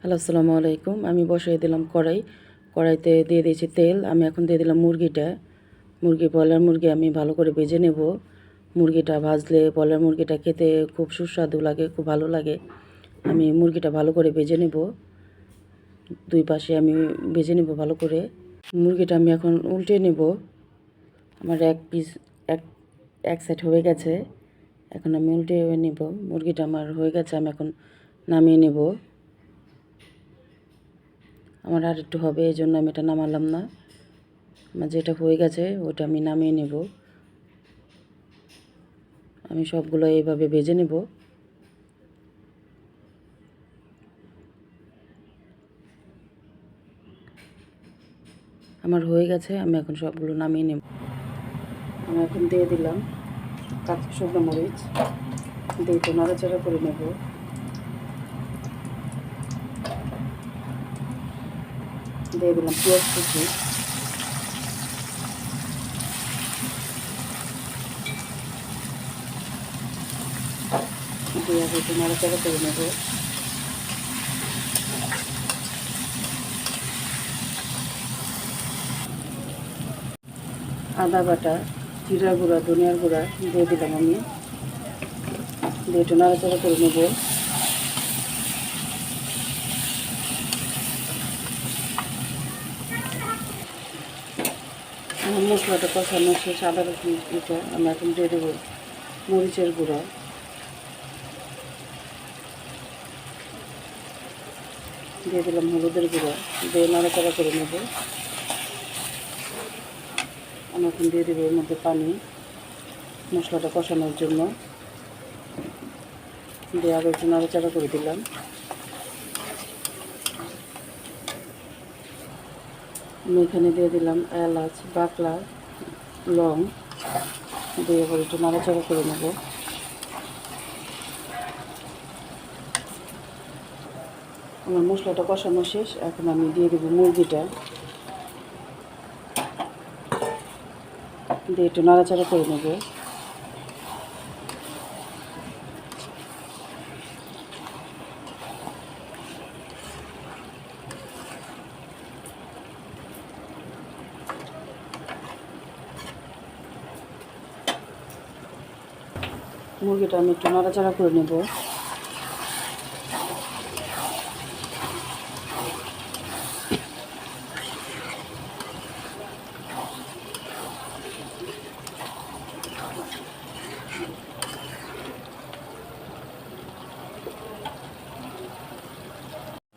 Hello, আসসালামু আলাইকুম। আমি বসাই দিলাম কড়াইতে দিয়ে দিয়েছি তেল। আমি এখন দিয়ে দিলাম ব্রয়লার মুরগি আমি ভালো করে ভেজে নেব। মুরগিটা ভাজলে ব্রয়লার মুরগিটা খেতে খুব সুস্বাদু লাগে, খুব ভালো লাগে। আমি মুরগিটা ভালো করে ভেজে নেব, দুই পাশে আমি ভেজে নেব ভালো করে। মুরগিটা আমি এখন উল্টে নেব। আমার এক সাইড হয়ে গেছে, এখন আমি উল্টে নেব। মুরগিটা আমার হয়ে গেছে, আমি এখন নামিয়ে নেব। আমার আর একটু হবে, এই জন্য আমি এটা নামালাম না। আমার যেটা হয়ে গেছে ওটা আমি নামিয়ে নেব। আমি সবগুলো এইভাবে ভেজে নেব। আমার হয়ে গেছে, আমি এখন সবগুলো নামিয়ে নেব। আমি এখন দিয়ে দিলাম শুকনো মরিচ, দিয়ে একটু নাড়াচাড়া করে নেব। দিয়ে দিলাম পেঁয়াজ কুচি, দিয়ে একটু নাড়াচাড়া করে নেব। আদা বাটা, জিরা গুঁড়া, ধনিয়ার গুঁড়া দিয়ে দিলাম আমি, দিয়ে একটু নাড়াচাড়া করে নেব। আমার মশলাটা কষানো শেষ, আদা রসুন এটা আমি এখন দিয়ে দেবো মরিচের গুঁড়া, দিয়ে দিলাম হলুদের গুঁড়া, দিয়ে নাড়াচাড়া করে নেব। আমি এখন দিয়ে দেবো এর মধ্যে পানি, মশলাটা কষানোর জন্য। দিয়ে আরও একটু নাড়াচাড়া করে দিলাম। আমি এখানে দিয়ে দিলাম এলাচ, বাকলা, লং, দিয়ে এবার একটু নাড়াচাড়া করে নেব। আমার মশলাটা কষানো শেষ, এখন আমি দিয়ে দেবো মুরগিটা, দিয়ে একটু নাড়াচাড়া করে নেব। মুরগিটা আমি একটু নাড়াচাড়া করে নেব।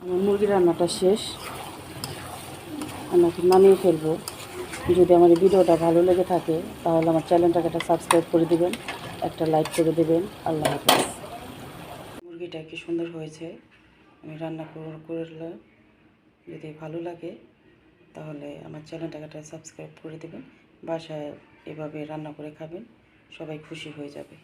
আমার মুরগির রান্নাটা শেষ, আমি এখন নামিয়ে ফেলবো। যদি আমার এই ভিডিওটা ভালো লেগে থাকে তাহলে আমার চ্যানেলটাকে একটা সাবস্ক্রাইব করে দেবেন, একটা লাইক করে দেবেন। আল্লাহ হাফেজ। মুরগিটা কি সুন্দর হয়েছে, আমি রান্না করলে যদি ভালো লাগে তাহলে আমার চ্যানেলটাকে একটা সাবস্ক্রাইব করে দেবেন। বাসায় এভাবে রান্না করে খাবেন, সবাই খুশি হয়ে যাবে।